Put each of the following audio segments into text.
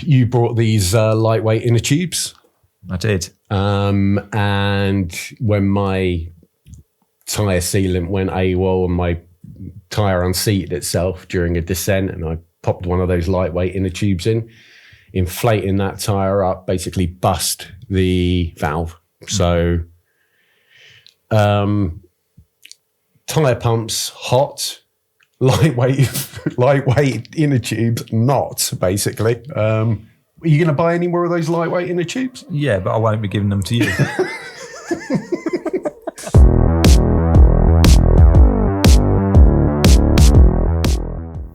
you brought these lightweight inner tubes. I did. And when my tyre sealant went AWOL and my tyre unseated itself during a descent, and I popped one of those lightweight inner tubes in, inflating that tyre up basically bust the valve. So tyre pumps hot, lightweight inner tubes not, basically. Are you going to buy any more of those lightweight inner tubes? Yeah, but I won't be giving them to you.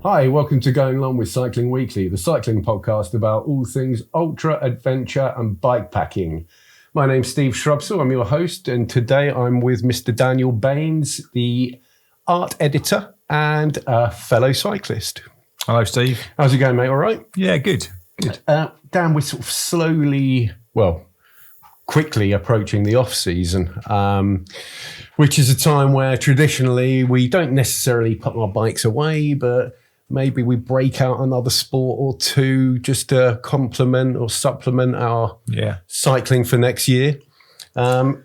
Hi, welcome to Going Along with Cycling Weekly, the cycling podcast about all things ultra, adventure and bikepacking. My name's Steve Shrubsall, I'm your host, and today I'm with Mr. Daniel Baines, the art editor and a fellow cyclist. Hello, Steve. How's it going, mate? All right? Yeah, good. Good. Dan, we're sort of quickly approaching the off-season, which is a time where traditionally we don't necessarily put our bikes away, but maybe we break out another sport or two just to complement or supplement our cycling for next year. Got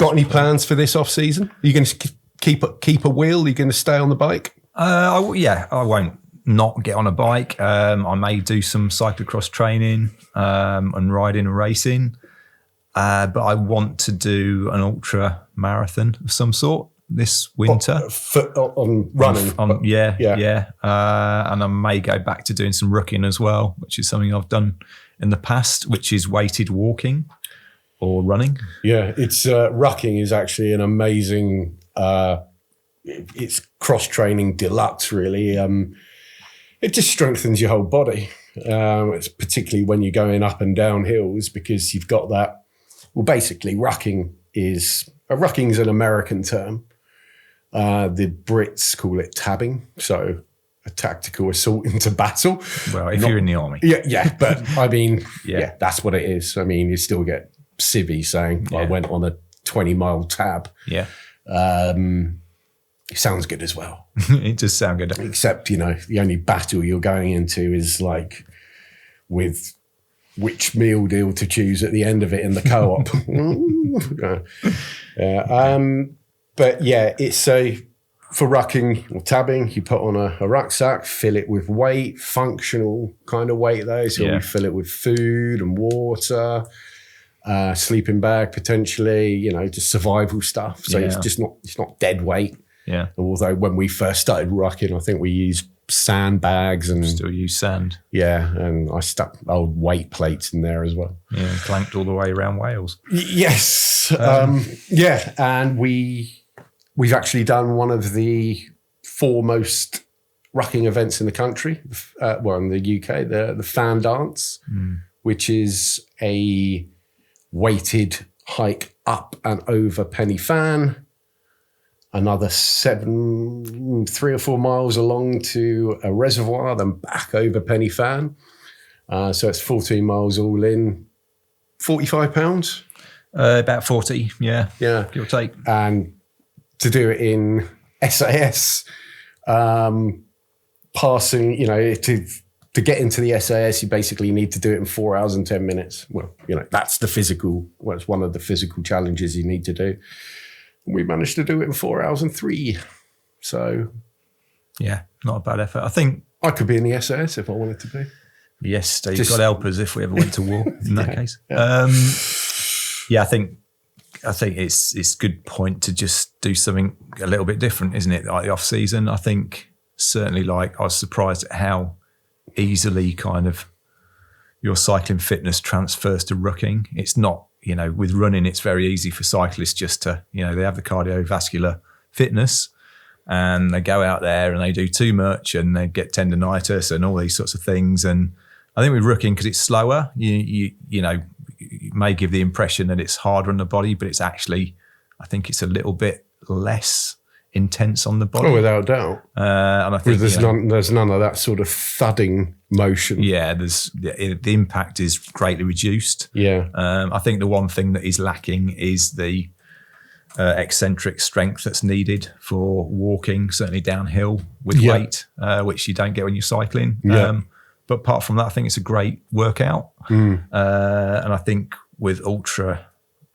any plans for this off-season? Are you going to keep a wheel? Are you going to stay on the bike? I won't not get on a bike. I may do some cyclocross training and riding and racing. But I want to do an ultra marathon of some sort this winter. On running? Yeah. And I may go back to doing some rucking as well, which is something I've done in the past, which is weighted walking or running. Yeah, it's rucking is actually an amazing, it's cross-training deluxe, really. It just strengthens your whole body. It's particularly when you're going up and down hills because you've got that. Well, basically, rucking is an American term. The Brits call it tabbing, so a tactical assault into battle. Well, if you're in the army. Yeah, but I mean, that's what it is. I mean, you still get civvies saying, I went on a 20-mile tab. Yeah. It sounds good as well. It does sound good. Except, the only battle you're going into is like with which meal deal to choose at the end of it in the co-op. But yeah, it's for rucking or tabbing, you put on a rucksack, fill it with weight, functional kind of weight though. So we fill it with food and water, sleeping bag potentially, just survival stuff. So it's not dead weight. Yeah. Although when we first started rucking, I think we used sandbags and still use sand. Yeah, and I stuck old weight plates in there as well. Yeah, clanked all the way around Wales. Yes. And we've actually done one of the foremost rucking events in the country, in the UK, the Fan Dance, which is a weighted hike up and over Penny Fan, another 3 or 4 miles along to a reservoir, then back over Penny Fan. So it's 14 miles all in, £45? About 40, yeah, give or take. And to do it in SAS, passing, to get into the SAS, you basically need to do it in 4 hours and 10 minutes. Well, that's it's one of the physical challenges you need to do. We managed to do it in 4 hours and 3. So, yeah, not a bad effort. I think I could be in the SAS if I wanted to be. Yes, Steve, God help us if we ever went to war in that case. Yeah. I think it's a good point to just do something a little bit different, isn't it? Like the off season, I think certainly I was surprised at how easily kind of your cycling fitness transfers to rucking. It's not, with running, it's very easy for cyclists just to, they have the cardiovascular fitness and they go out there and they do too much and they get tendonitis and all these sorts of things. And I think with rucking, because it's slower, you may give the impression that it's harder on the body, but it's actually, I think it's a little bit less intense on the body. Oh, without doubt. And I think there's none of that sort of thudding motion. Yeah, the impact is greatly reduced. Yeah. I think the one thing that is lacking is the eccentric strength that's needed for walking, certainly downhill with weight, which you don't get when you're cycling. Yeah. but apart from that, I think it's a great workout. And I think with ultra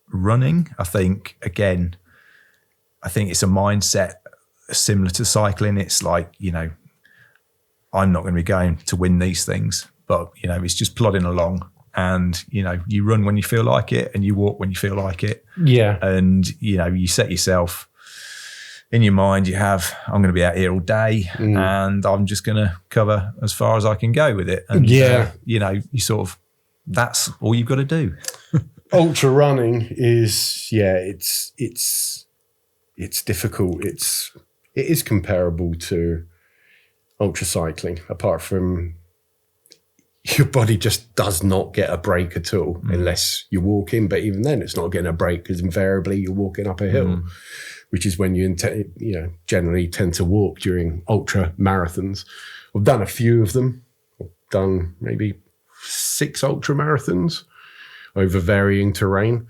running, I think it's a mindset similar to cycling. It's like, I'm not going to be going to win these things, but, it's just plodding along. And, you run when you feel like it and you walk when you feel like it. Yeah. And, you set yourself in your mind, I'm going to be out here all day and I'm just going to cover as far as I can go with it. And, you sort of, that's all you've got to do. Ultra running is, it's difficult. It is comparable to ultra cycling, apart from your body just does not get a break at all unless you're walking. But even then, it's not getting a break because invariably you're walking up a hill, which is when you generally tend to walk during ultra marathons. I've done a few of them. I've done maybe 6 ultra marathons over varying terrain.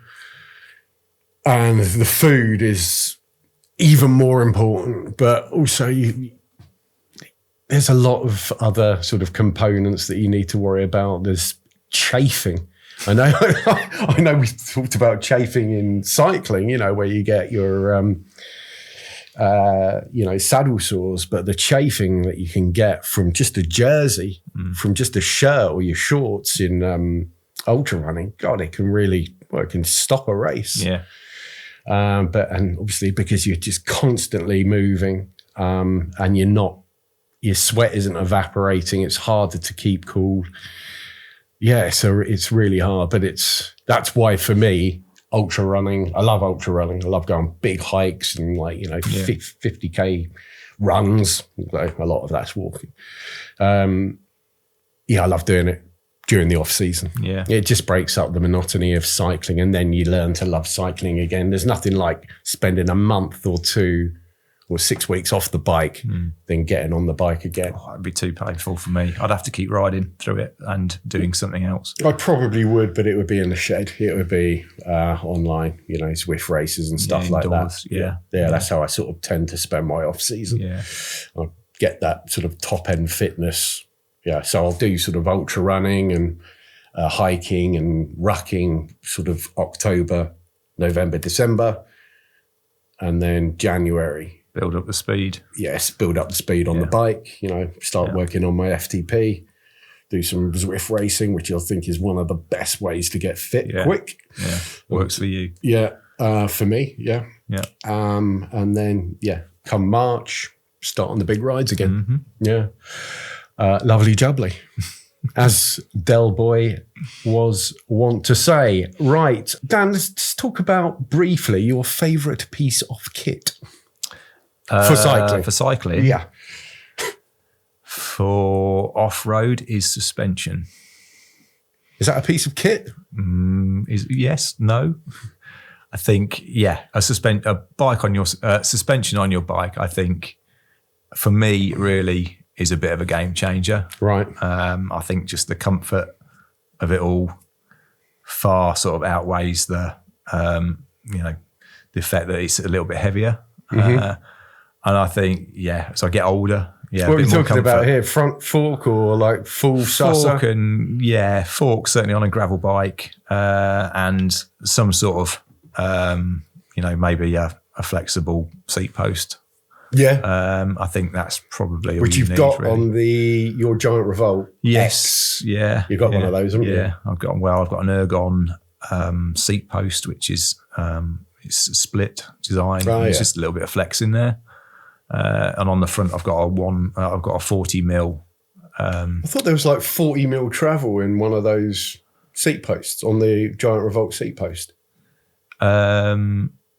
And the food is even more important, but also there's a lot of other sort of components that you need to worry about. There's chafing. I know we talked about chafing in cycling, where you get your, saddle sores, but the chafing that you can get from just a jersey, from just a shirt or your shorts in ultra running, God, it can stop a race. Yeah. And obviously because you're just constantly moving, and your sweat isn't evaporating, it's harder to keep cool. Yeah, so it's really hard, but that's why for me, ultra running, I love ultra running. I love going big hikes and 50K runs. A lot of that's walking. I love doing it during the off season. Yeah. It just breaks up the monotony of cycling, and then you learn to love cycling again. There's nothing like spending a month or 2 or 6 weeks off the bike, then getting on the bike again. Oh, it'd be too painful for me. I'd have to keep riding through it and doing something else. I probably would, but it would be in the shed. It would be online, Zwift races and stuff like that. Yeah. That's how I sort of tend to spend my off season. Yeah. I get that sort of top end fitness. Yeah, so I'll do sort of ultra running and hiking and rucking sort of October, November, December, and then January. Build up the speed. Yes, build up the speed on the bike, start working on my FTP, do some Zwift racing, which I think is one of the best ways to get fit quick. Yeah, works for you. Yeah, for me, yeah. Yeah. And then, come March, start on the big rides again. Yeah. Lovely jubbly, as Del Boy was wont to say. Right, Dan, let's talk about briefly your favourite piece of kit. For cycling. For cycling? Yeah. For off-road is suspension. Is that a piece of kit? Yes, no. I think, a bike on your suspension on your bike, I think, for me, really is a bit of a game changer. Right. I think just the comfort of it all far sort of outweighs the fact that it's a little bit heavier. And I think, as I get older, what are we talking about here? Front fork or like full susser? Fork and fork certainly on a gravel bike, and some sort of maybe a flexible seat post. Yeah. I think that's probably all which you you've need, got really. On your Giant Revolt. Yes. X. Yeah. You've got one of those, haven't you? Yeah. I've got an ergon seat post, which is it's a split design. There's just a little bit of flex in there. And on the front, I've got a 40 mil. I thought there was like 40 mil travel in one of those seat posts on the Giant Revolt seat post.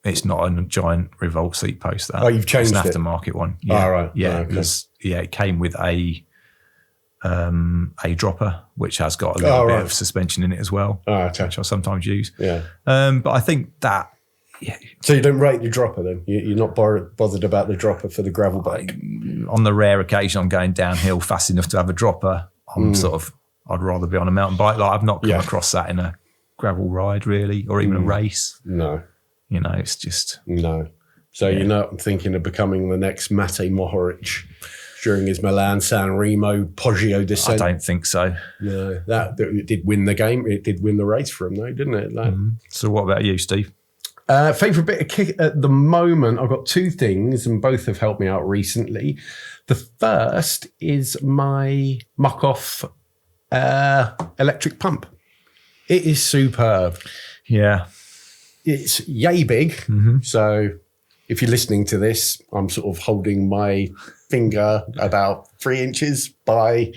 It's not a Giant Revolt seat post. That. Oh, you've changed it. It's an aftermarket one. Yeah, right. Yeah, because it came with a dropper, which has got a little bit of suspension in it as well, which I sometimes use. Yeah. But I think that. Yeah. So you don't rate your dropper then? You're not bothered about the dropper for the gravel bike? On the rare occasion I'm going downhill fast enough to have a dropper, I'd rather be on a mountain bike. Like I've not come across that in a gravel ride really, or even a race. No. It's just... No. So you're not thinking of becoming the next Matej Mohoric? during his Milan San Remo Poggio descent. I don't think so. No, that it did win the game. It did win the race for him, though, didn't it? So what about you, Steve? Favourite bit of kit at the moment, I've got two things, and both have helped me out recently. The first is my muck-off electric pump. It is superb. Yeah. It's yay big. So if you're listening to this, I'm sort of holding my finger about 3 inches by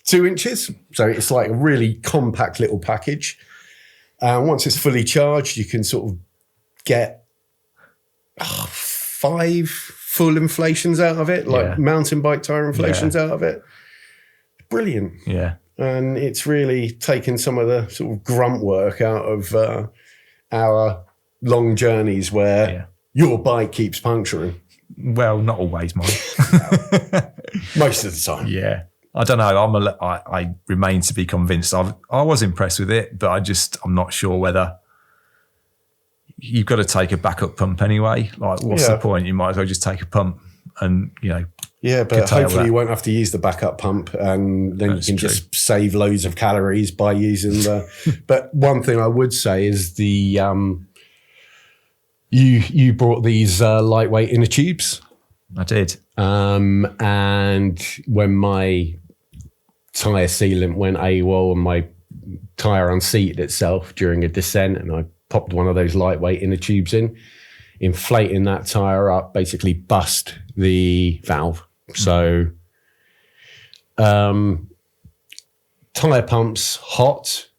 2 inches. So it's like a really compact little package. Once it's fully charged, you can sort of get 5 full inflations out of it, like mountain bike tire inflations out of it. Brilliant. Yeah. And it's really taken some of the sort of grunt work out of our long journeys your bike keeps puncturing. Well, not always, mine. Most of the time. Yeah. I don't know. I remain to be convinced. I was impressed with it, but I'm not sure whether you've got to take a backup pump anyway. Like, what's the point? You might as well just take a pump and, Yeah, but hopefully you won't have to use the backup pump, and then you can just save loads of calories by using the... But one thing I would say is you brought these lightweight inner tubes. I did. And when my tyre sealant went AWOL and my tyre unseated itself during a descent, and I popped one of those lightweight inner tubes in, inflating that tyre up basically bust the valve. So tyre pumps hot,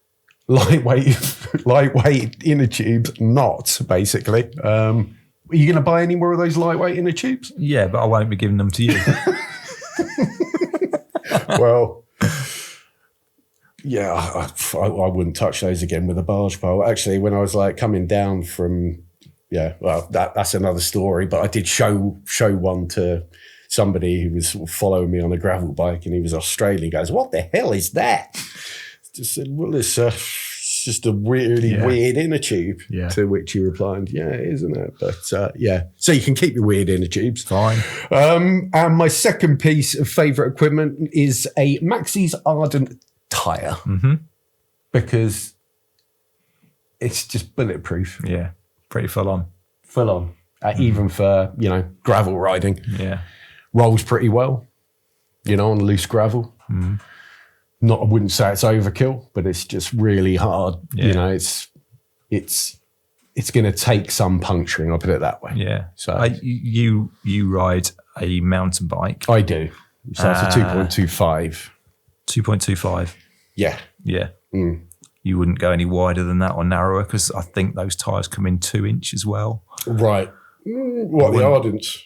lightweight inner tubes not, basically. Are you going to buy any more of those lightweight inner tubes? Yeah, but I won't be giving them to you. Well, yeah, I wouldn't touch those again with a barge pole. Actually, when I was like coming down from, that's another story. But I did show one to somebody who was sort of following me on a gravel bike, and he was Australian. He goes, "What the hell is that?" Just said, "Well, it's just a really weird inner tube." Yeah. To which he replied, "Yeah, it is, isn't it?" But so you can keep your weird inner tubes. Fine. And my second piece of favourite equipment is a Maxxis Ardent tyre, because it's just bulletproof. Yeah, pretty full on. Full on, even for gravel riding. Yeah, rolls pretty well, on loose gravel. I wouldn't say it's overkill, but it's just really hard. Yeah. It's going to take some puncturing. I'll put it that way. Yeah. So you ride a mountain bike. I do. So it's a 2.25. 2.25. Yeah. Yeah. You wouldn't go any wider than that or narrower, because I think those tyres come in 2 inch as well. Right. What, the Ardents?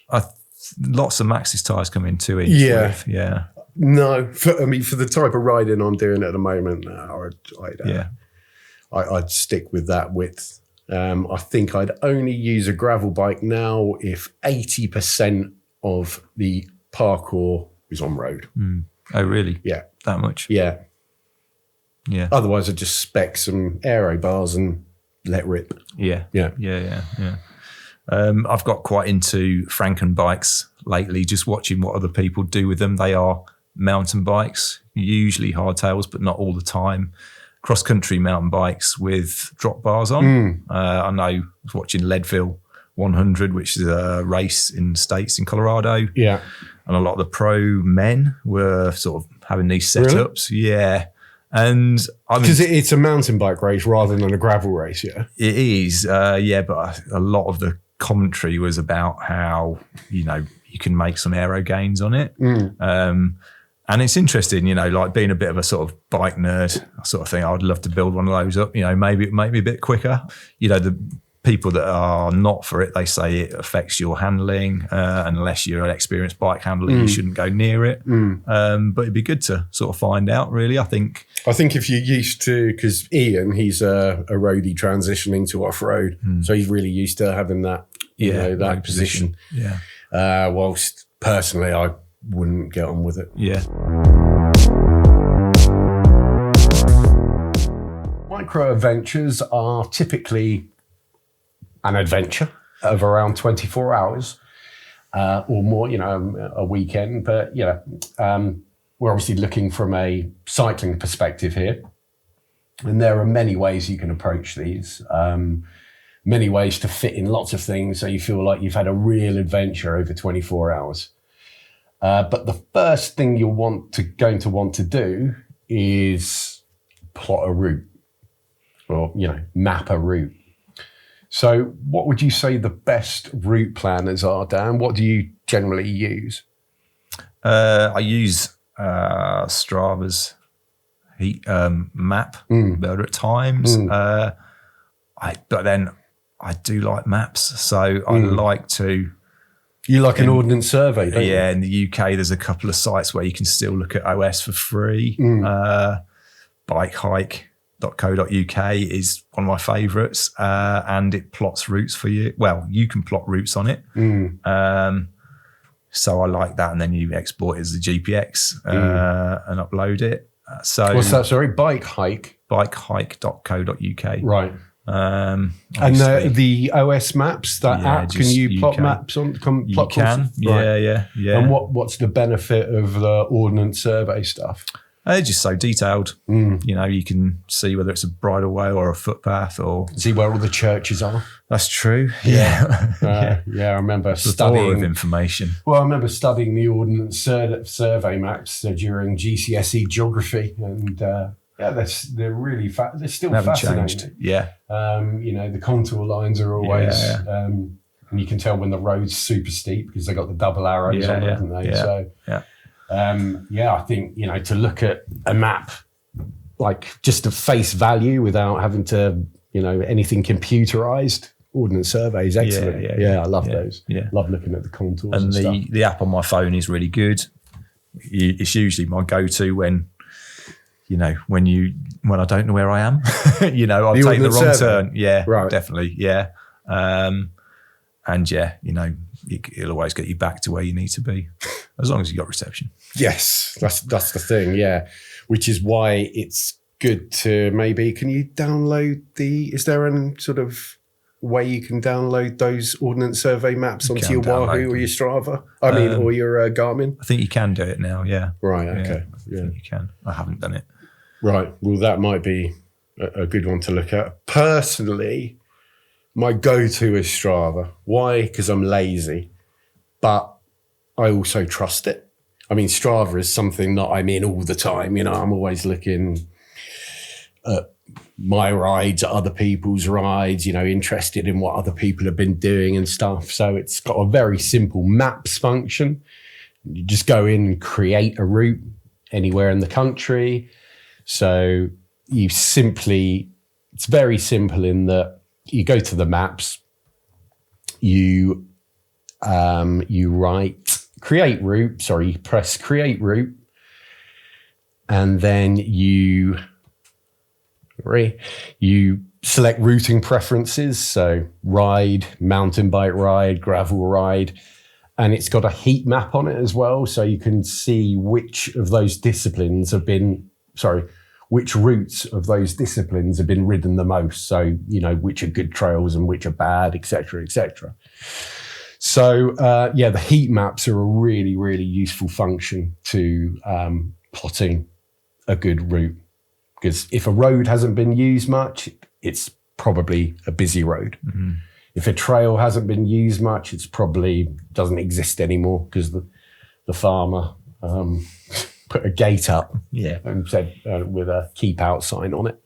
Lots of Maxxis tyres come in 2 inch. Yeah. Yeah. No, for the type of riding I'm doing at the moment, I'd stick with that width. I think I'd only use a gravel bike now if 80% of the parkour is on road. Oh, really? Yeah. That much? Yeah. Yeah. Otherwise, I'd just spec some aero bars and let rip. Yeah. Yeah. Yeah. I've got quite into Franken bikes lately, just watching what other people do with them. They are mountain bikes, usually hardtails, but not all the time. Cross-country mountain bikes with drop bars on. I know I was watching Leadville 100, which is a race in the States in Colorado. Yeah. And a lot of the pro men were sort of having these setups. Really? Yeah. And because it's a mountain bike race rather than a gravel race, yeah? It is, but a lot of the commentary was about how, you can make some aero gains on it. And it's interesting, like being a bit of a sort of bike nerd sort of thing. I would love to build one of those up, maybe it make me a bit quicker. The people that are not for it, they say it affects your handling. Unless you're an experienced bike handler, you shouldn't go near it. But it'd be good to sort of find out, really. I think if you're used to, because Ian, he's a roadie transitioning to off-road. So he's really used to having that, that position. Yeah. Whilst personally, I wouldn't get on with it. Yeah. Micro adventures are typically an adventure of around 24 hours. or more, a weekend. But we're obviously looking from a cycling perspective here, and there are many ways you can approach these. Many ways to fit in lots of things, so you feel like you've had a real adventure over 24 hours. But the first thing you're going to want to do is plot a route, or map a route. So what would you say the best route planners are, Dan? What do you generally use? I use Strava's heat map better at times. But then I do like maps, so I like to. You like an ordnance survey, don't you? Yeah, in the UK, there's a couple of sites where you can still look at OS for free. Bikehike.co.uk is one of my favourites, and it plots routes for you. Well, you can plot routes on it. So I like that, and then you export it as a GPX and upload it. So what's that? Sorry, bikehike.co.uk. Right. And the OS maps, that app, can you plot maps on? You can. Yeah. And what's the benefit of the ordnance survey stuff? They're just so detailed. You can see whether it's a bridle way or a footpath, or see where all the churches are. That's true. Yeah. I remember studying of information. Well, I remember studying the ordnance survey maps during GCSE geography, and they're really they're still they haven't fascinating. Changed. Yeah. The contour lines are always, and you can tell when the road's super steep because they got the double arrows on it, haven't they? So. I think, to look at a map, like just at face value without having to, anything computerized, ordnance survey is excellent. I love those. Yeah. Love looking at the contours and stuff. The app on my phone is really good. It's usually my go-to when I don't know where I am. I'll take the wrong turn. Yeah, right. Definitely. Yeah. It'll always get you back to where you need to be, as long as you've got reception. Yes, that's the thing, yeah. Which is why it's good to can you download is there any sort of way you can download those ordnance survey maps onto your Wahoo or your Strava? Or your Garmin? I think you can do it now, yeah. Right, okay. Yeah. I think you can. I haven't done it. Right, well, that might be a good one to look at. Personally, my go-to is Strava. Why? Because I'm lazy, but I also trust it. Strava is something that I'm in all the time. I'm always looking at my rides, at other people's rides, interested in what other people have been doing and stuff. So it's got a very simple maps function. You just go in and create a route anywhere in the country. So it's very simple in that you go to the maps, you press create route, and then you select routing preferences. So ride, mountain bike ride, gravel ride, and it's got a heat map on it as well. So you can see which routes of those disciplines have been ridden the most. So, which are good trails and which are bad, et cetera, et cetera. So, the heat maps are a really, really useful function to plotting a good route. Because if a road hasn't been used much, it's probably a busy road. Mm-hmm. If a trail hasn't been used much, it's probably doesn't exist anymore because the farmer put a gate up and said with a keep out sign on it.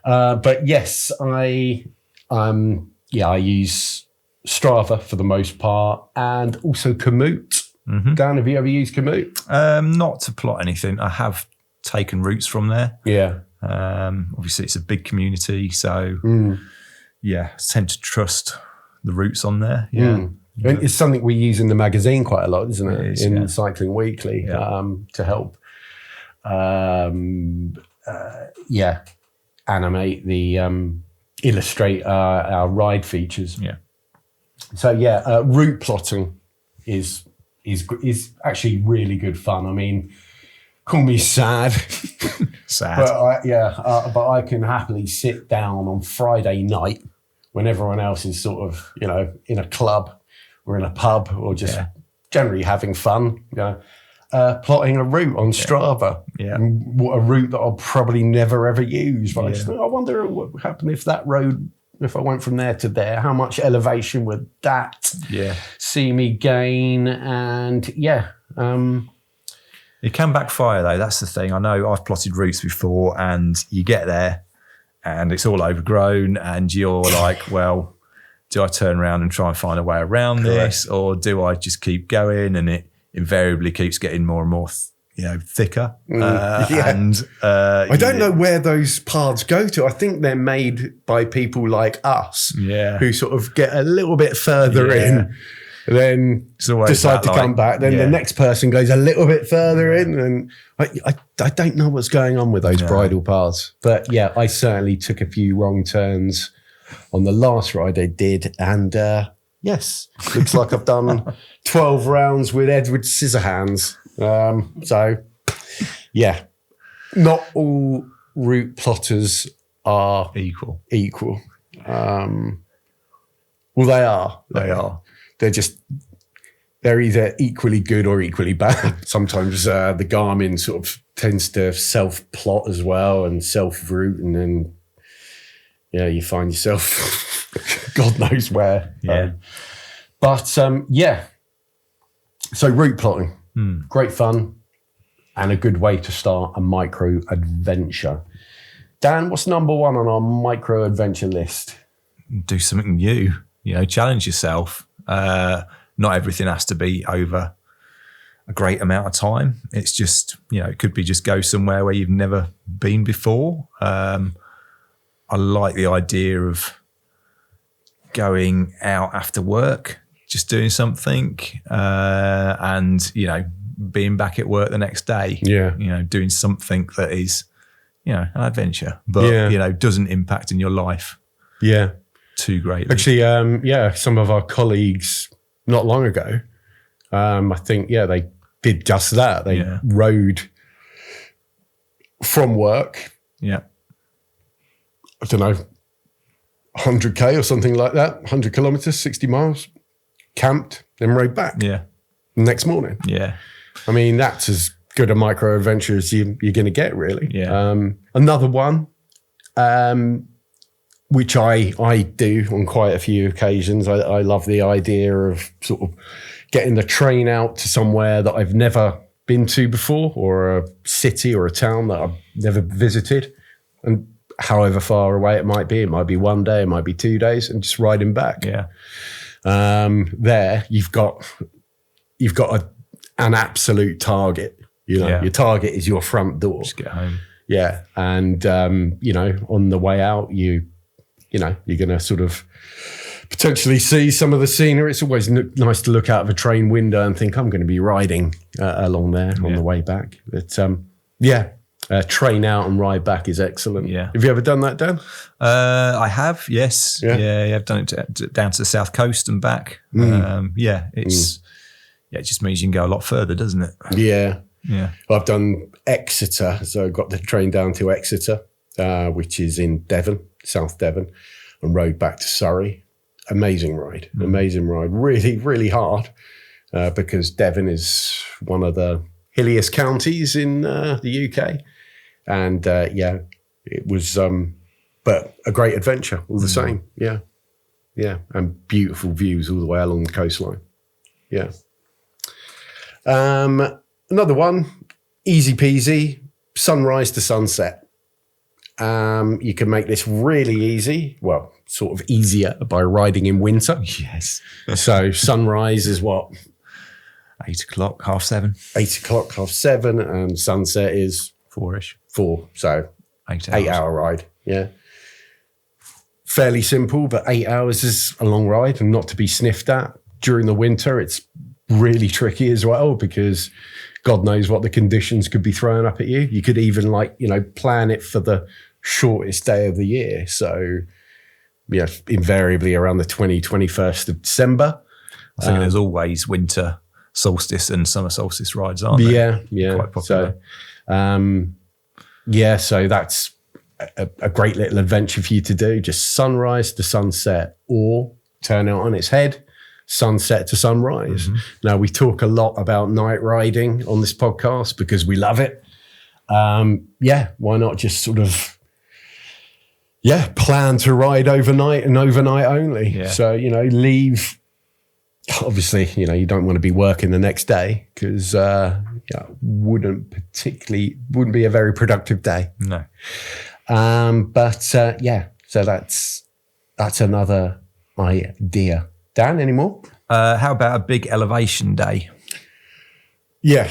But yes, I use Strava for the most part, and also Komoot. Mm-hmm. Dan, have you ever used Komoot? Not to plot anything. I have taken routes from there. Yeah. Obviously, it's a big community, so I tend to trust the routes on there. Yeah. And it's something we use in the magazine quite a lot, isn't it? It is, in Cycling Weekly to help animate illustrate our ride features. Yeah. So route plotting is actually really good fun. Call me sad, but I can happily sit down on Friday night when everyone else is sort of in a club we're in a pub or just generally having fun, plotting a route on Strava. Yeah. What a route that I'll probably never ever use. But I just think, I wonder what would happen if that road, if I went from there to there, how much elevation would that see me gain? And it can backfire though. That's the thing. I know I've plotted routes before, and you get there and it's all overgrown, and you're like, well, do I turn around and try and find a way around this, or do I just keep going? And it invariably keeps getting more and more, thicker. And I don't know where those paths go to. I think they're made by people like us, who sort of get a little bit further in, then decide to come back. Then the next person goes a little bit further in, and I don't know what's going on with those bridle paths. But I certainly took a few wrong turns on the last ride I did, and yes, looks like I've done 12 rounds with Edward Scissorhands. So, not all route plotters are equal. Well, they are. They are. They're either equally good or equally bad. Sometimes the Garmin sort of tends to self-plot as well and self-route, and then you find yourself God knows where. So route plotting, great fun and a good way to start a micro adventure. Dan, what's number one on our micro adventure list? Do something new, challenge yourself. Not everything has to be over a great amount of time. It's just, it could be just go somewhere where you've never been before. I like the idea of going out after work, just doing something, and, being back at work the next day, doing something that is, an adventure, but, doesn't impact in your life too greatly. Actually, some of our colleagues not long ago, I think, they did just that. They rode from work. I don't know, 100K or something like that, 100 kilometers, 60 miles, camped, then rode back the next morning. I mean, that's as good a micro adventure as you're going to get, really. Another one, which I do on quite a few occasions. I love the idea of sort of getting the train out to somewhere that I've never been to before, or a city or a town that I've never visited, and however far away it might be 1 day, it might be 2 days, and just riding back. There you've got an absolute target. Your target is your front door. Just get home. And on the way out, you're going to sort of potentially see some of the scenery. It's always nice to look out of a train window and think, I'm going to be riding along there on the way back. But train out and ride back is excellent. Have you ever done that, Dan? I have, yes. I've done it down to the south coast and back. It just means you can go a lot further, doesn't it? I've done Exeter, so I got the train down to Exeter, which is in Devon, South Devon, and rode back to Surrey. Amazing ride, really, really hard, because Devon is one of the hilliest counties in the UK. And it was, but a great adventure all the same. And beautiful views all the way along the coastline. Another one, easy peasy, sunrise to sunset. You can make this really easy, well, sort of easier by riding in winter. So sunrise is what? 8 o'clock, 7:30. 8 o'clock, 7:30, and sunset is 4-ish. 4, so 8 hours. 8 hour ride. Fairly simple, but 8 hours is a long ride and not to be sniffed at. During the winter, it's really tricky as well, because God knows what the conditions could be thrown up at you. You could even plan it for the shortest day of the year. So invariably around the 21st of December. I think there's always winter solstice and summer solstice rides, aren't there? Quite popular. So that's a great little adventure for you to do. Just sunrise to sunset, or turn it on its head, sunset to sunrise. Now, we talk a lot about night riding on this podcast because we love it. Why not just sort of, plan to ride overnight and overnight only. Yeah. So, leave. Obviously, you don't want to be working the next day because wouldn't be a very productive day. No. So that's another idea. Dan, any more? How about a big elevation day? Yeah,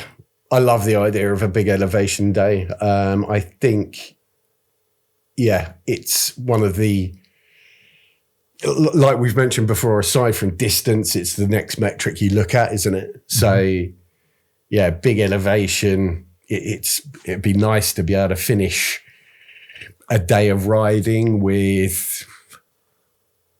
I love the idea of a big elevation day. I think, it's one of the, like we've mentioned before, aside from distance, it's the next metric you look at, isn't it? So, big elevation. It'd be nice to be able to finish a day of riding with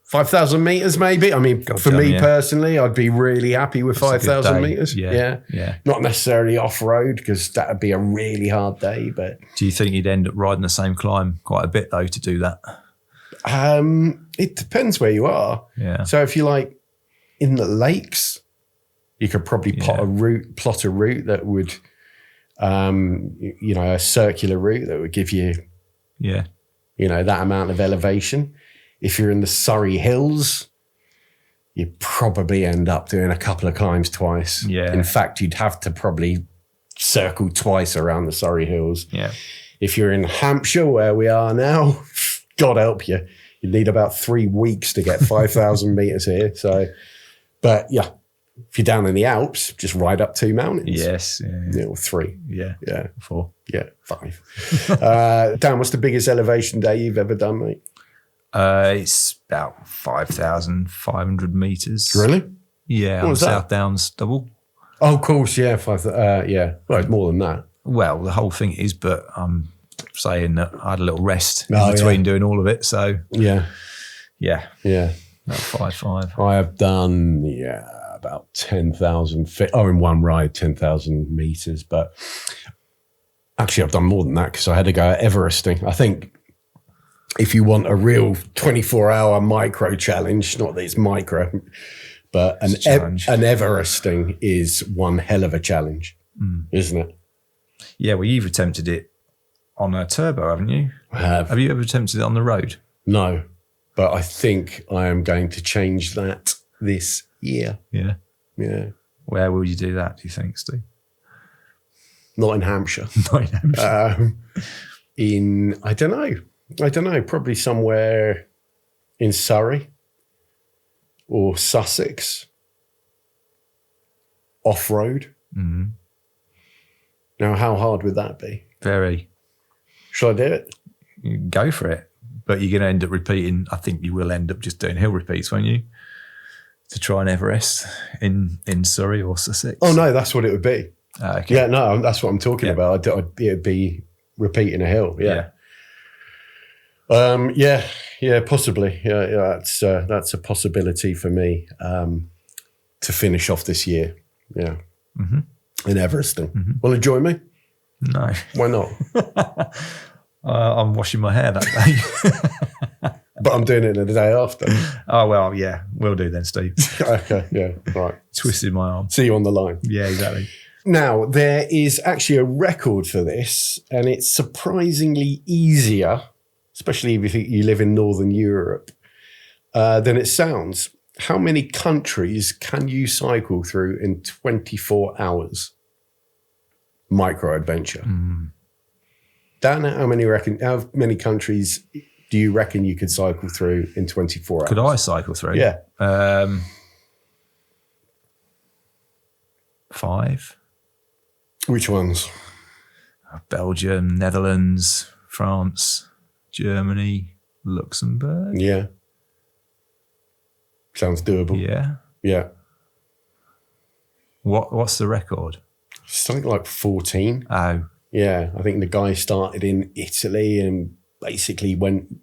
5,000 meters, maybe. I mean, for me personally, I'd be really happy with 5,000 meters. Yeah. Not necessarily off road because that would be a really hard day. But do you think you'd end up riding the same climb quite a bit though to do that? It depends where you are. Yeah. So if you're like in the lakes, you could probably plot a route that would, a circular route that would give you, that amount of elevation. If you're in the Surrey Hills, you probably end up doing a couple of climbs twice. Yeah. In fact, you'd have to probably circle twice around the Surrey Hills. Yeah. If you're in Hampshire, where we are now, God help you, you'd need about 3 weeks to get 5,000 meters here. So, but if you're down in the Alps, just ride up 2 mountains. Yes. Yeah. Or 3. Yeah. 4. Yeah, 5. Dan, what's the biggest elevation day you've ever done, mate? It's about 5,500 meters. Really? Yeah, on South Downs double. Oh, of course, yeah. Well, it's more than that. Well, the whole thing is, but I'm saying that I had a little rest in between doing all of it. So yeah. About 5.5. I have done about 10,000 feet. Oh, in one ride, 10,000 meters. But actually, I've done more than that because I had to go Everesting. I think if you want a real 24-hour micro challenge, not that it's micro, but an Everesting is one hell of a challenge, isn't it? Yeah, well, you've attempted it on a turbo, haven't you? I have. Have you ever attempted it on the road? No, but I think I am going to change that this year. Yeah. Yeah. Where will you do that, do you think, Steve? Not in Hampshire. Not in Hampshire. I don't know, probably somewhere in Surrey or Sussex, off-road. Mm-hmm. Now, how hard would that be? Very. Should I do it? You go for it. But you're going to end up repeating, I think you will end up just doing hill repeats, won't you? To try and Everest in Surrey or Sussex. Oh, no, that's what it would be. Okay. Yeah, no, that's what I'm talking about. It'd be repeating a hill, possibly. Yeah, that's a possibility for me to finish off this year. Yeah, in Everesting. Will it join me? No. Why not? I'm washing my hair that day. But I'm doing it the day after. Oh, well, yeah, we'll do then, Steve. Okay, yeah, right. Twisted my arm. See you on the line. Yeah, exactly. Now, there is actually a record for this, and it's surprisingly easier, especially if you live in Northern Europe, than it sounds. How many countries can you cycle through in 24 hours? Micro adventure. Dan, how many countries do you reckon you could cycle through in 24 hours? Could I cycle through? Yeah. 5. Which ones? Belgium, Netherlands, France, Germany, Luxembourg. Yeah. Sounds doable. Yeah. Yeah. What's the record? Something like 14. Oh. Yeah. I think the guy started in Italy and basically went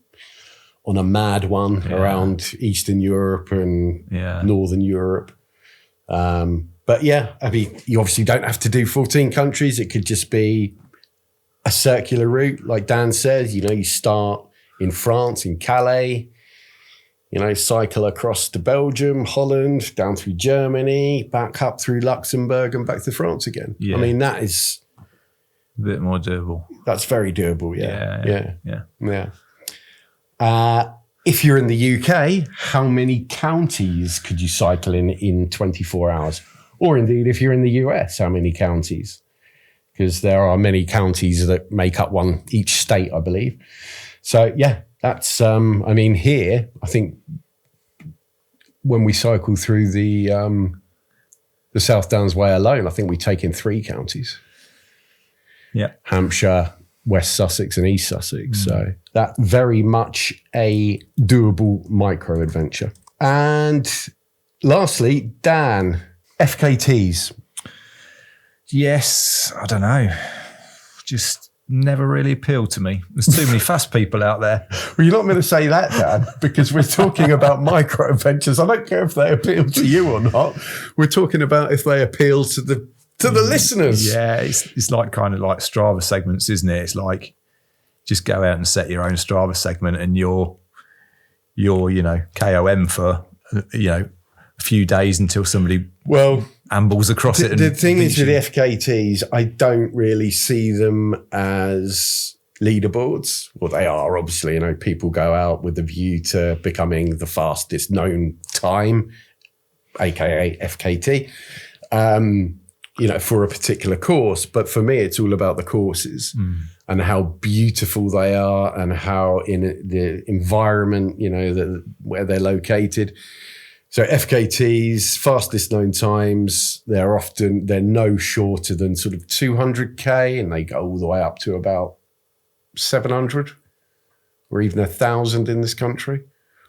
on a mad one around Eastern Europe and Northern Europe. But yeah, I mean, you obviously don't have to do 14 countries. It could just be a circular route. Like Dan says, you start in France, in Calais. cycle across to Belgium, Holland, down through Germany, back up through Luxembourg and back to France again. Yeah. I mean, that is a bit more doable. That's very doable. Yeah. If you're in the UK, how many counties could you cycle in 24 hours? Or indeed, if you're in the US, how many counties? Because there are many counties that make up each state, I believe. So yeah, that's, here, I think when we cycle through the South Downs Way alone, I think we take in 3 counties. Yeah. Hampshire, West Sussex and East Sussex. So that's very much a doable micro adventure. And lastly, Dan, FKTs. Yes, I don't know. Just never really appealed to me. There's too many fast people out there. Well, you're not going to say that, Dan, because we're talking about micro adventures. I don't care if they appeal to you or not. We're talking about if they appeal to the listeners. Yeah, it's like kind of like Strava segments, isn't it? It's like just go out and set your own Strava segment and you're KOM for a few days until somebody ambles across it. The thing is with the FKTs, I don't really see them as leaderboards. Well, they are obviously, people go out with the view to becoming the fastest known time, aka FKT. For a particular course. But for me, it's all about the courses and how beautiful they are and how in the environment, where they're located. So FKTs, fastest known times, they're no shorter than sort of 200K, and they go all the way up to about 700 or even 1,000 in this country,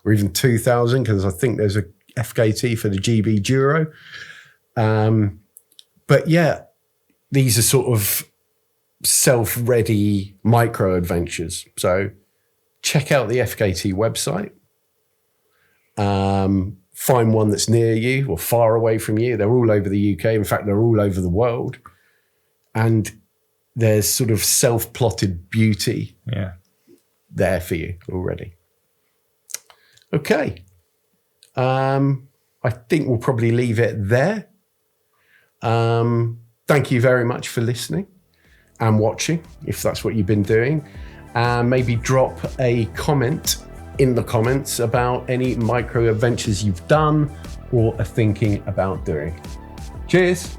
or even 2,000, because I think there's a FKT for the GB Duro. But yeah, these are sort of self-ready micro adventures. So check out the FKT website. Find one that's near you or far away from you. They're all over the UK. In fact, they're all over the world. And there's sort of self-plotted beauty there for you already. Okay. I think we'll probably leave it there. Thank you very much for listening and watching, if that's what you've been doing. Maybe drop a comment in the comments about any micro adventures you've done or are thinking about doing. Cheers.